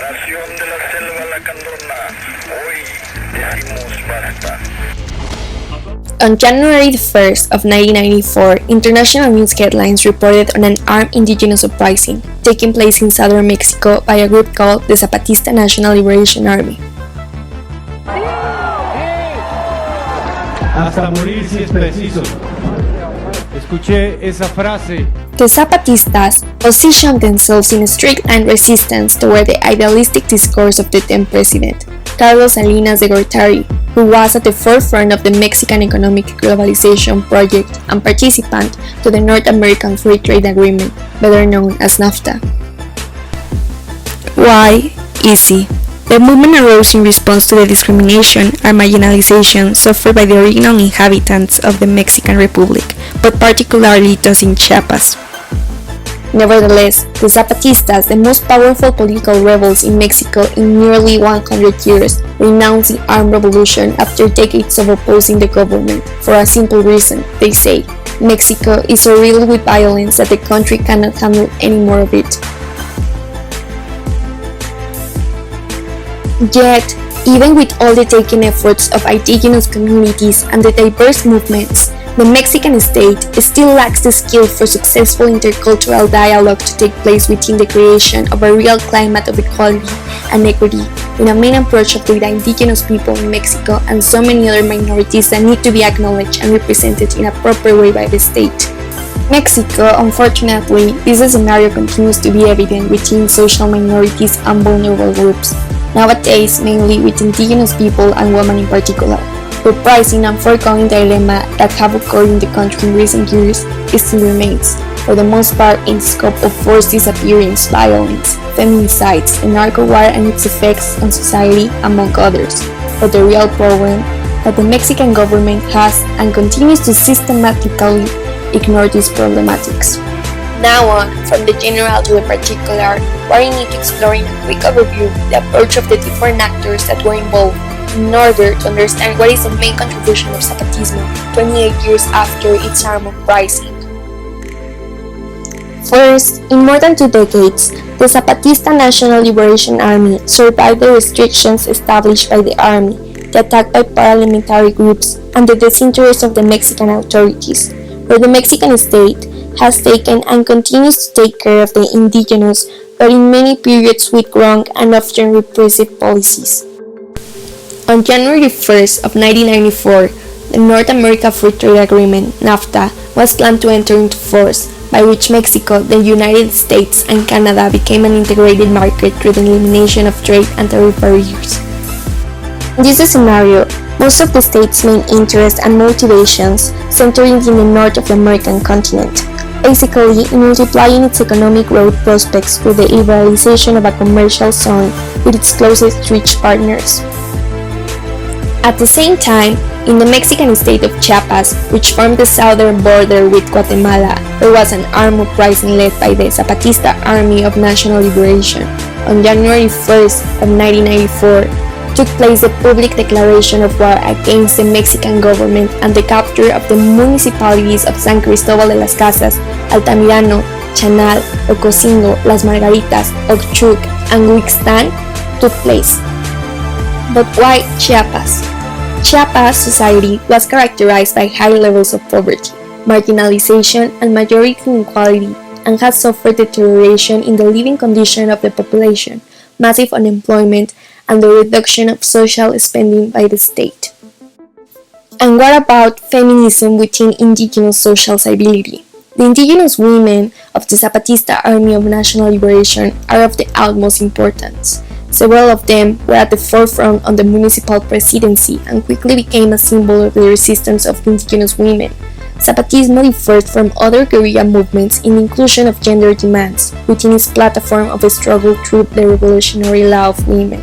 Nación de la selva lacandona, hoy decimos basta. On January 1st of 1994, international news headlines reported on an armed indigenous uprising taking place in southern Mexico by a group called the Zapatista National Liberation Army. Hasta morir si es preciso. Escuché esa frase. The Zapatistas positioned themselves in strict line resistance toward the idealistic discourse of the then president, Carlos Salinas de Gortari, who was at the forefront of the Mexican economic globalization project and participant to the North American Free Trade Agreement, better known as NAFTA. Why? Easy. The movement arose in response to the discrimination and marginalization suffered by the original inhabitants of the Mexican Republic, but particularly those in Chiapas. Nevertheless, the Zapatistas, the most powerful political rebels in Mexico in nearly 100 years, renounced the armed revolution after decades of opposing the government, for a simple reason, they say: Mexico is so riddled with violence that the country cannot handle any more of it. Yet, even with all the taken efforts of indigenous communities and the diverse movements, the Mexican state still lacks the skill for successful intercultural dialogue to take place within the creation of a real climate of equality and equity, in a main approach of the indigenous people in Mexico and so many other minorities that need to be acknowledged and represented in a proper way by the state. Mexico, unfortunately, this scenario continues to be evident within social minorities and vulnerable groups, nowadays mainly with indigenous people and women in particular. The pricing and foregoing dilemma that have occurred in the country in recent years still remains, for the most part in the scope of forced disappearance, violence, feminicides, the narco war and its effects on society, among others. But the real problem that the Mexican government has and continues to systematically ignore these problematics. Now on, from the general to the particular, we need to explore in a quick overview the approach of the different actors that were involved in order to understand what is the main contribution of Zapatismo 28 years after its armed uprising. First, in more than 2 decades, the Zapatista National Liberation Army survived the restrictions established by the army, the attack by paramilitary groups, and the disinterest of the Mexican authorities, where the Mexican state has taken and continues to take care of the indigenous, but in many periods with wrong and often repressive policies. On January 1st of 1994, the North American Free Trade Agreement, NAFTA, was planned to enter into force, by which Mexico, the United States, and Canada became an integrated market through the elimination of trade and tariff barriers. In this scenario, most of the state's main interests and motivations centering in the north of the American continent, basically in multiplying its economic growth prospects through the liberalization of a commercial zone with its closest rich partners. At the same time, in the Mexican state of Chiapas, which formed the southern border with Guatemala, there was an armed uprising led by the Zapatista Army of National Liberation. On January 1st of 1994, took place the public declaration of war against the Mexican government and the capture of the municipalities of San Cristobal de las Casas, Altamirano, Chanal, Ocosingo, Las Margaritas, Ochuc, and Huixtan took place. But why Chiapas? Chiapas society was characterized by high levels of poverty, marginalization, and majority inequality, and had suffered deterioration in the living condition of the population, massive unemployment, and the reduction of social spending by the state. And what about feminism within indigenous social civility? The indigenous women of the Zapatista Army of National Liberation are of the utmost importance. Several of them were at the forefront on the municipal presidency and quickly became a symbol of the resistance of indigenous women. Zapatismo differed from other guerrilla movements in the inclusion of gender demands within its platform of a struggle through the revolutionary law of women.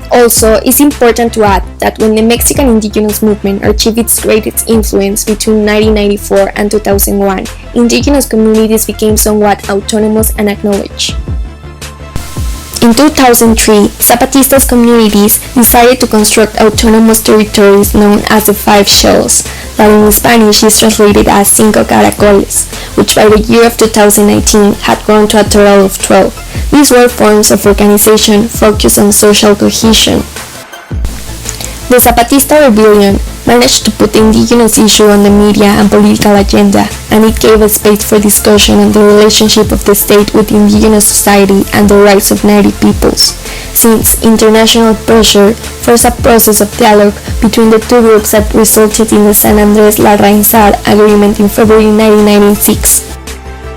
Also, it's important to add that when the Mexican indigenous movement achieved its greatest influence between 1994 and 2001, indigenous communities became somewhat autonomous and acknowledged. In 2003, Zapatistas communities decided to construct autonomous territories known as the Five Shells, that in Spanish is translated as Cinco Caracoles, which by the year of 2019 had grown to a total of 12. These were forms of organization focused on social cohesion. The Zapatista rebellion managed to put the indigenous issue on the media and political agenda, and it gave a space for discussion on the relationship of the state with indigenous society and the rights of native peoples, since international pressure forced a process of dialogue between the two groups that resulted in the San Andrés-Larrainzar Agreement in February 1996.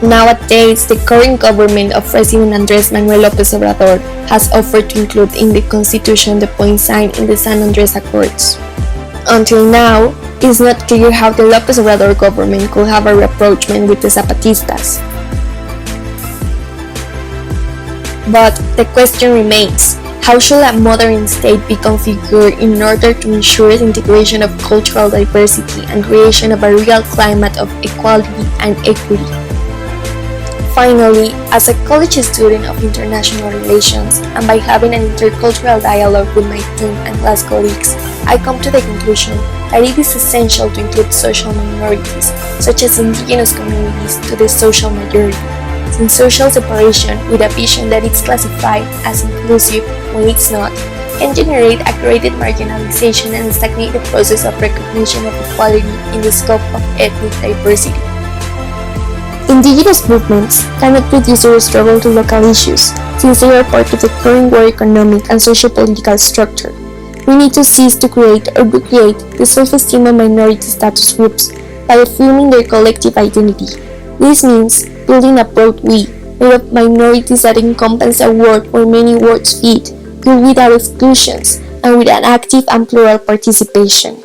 Nowadays, the current government of President Andrés Manuel López Obrador has offered to include in the Constitution the points signed in the San Andrés Accords. Until now, it is not clear how the López Obrador government could have a rapprochement with the Zapatistas. But the question remains, how should a modern state be configured in order to ensure the integration of cultural diversity and creation of a real climate of equality and equity? Finally, as a college student of international relations, and by having an intercultural dialogue with my team and class colleagues, I come to the conclusion that it is essential to include social minorities, such as indigenous communities, to the social majority, since social separation with a vision that it's classified as inclusive when it's not, can generate a greater marginalization and stagnate the process of recognition of equality in the scope of ethnic diversity. Indigenous movements cannot reduce their struggle to local issues, since they are part of the current world economic and socio-political structure. We need to cease to create or recreate the self-esteem of minority status groups by affirming their collective identity. This means building a broad we, made of minorities that encompass a world where many words fit, built without exclusions, and with an active and plural participation.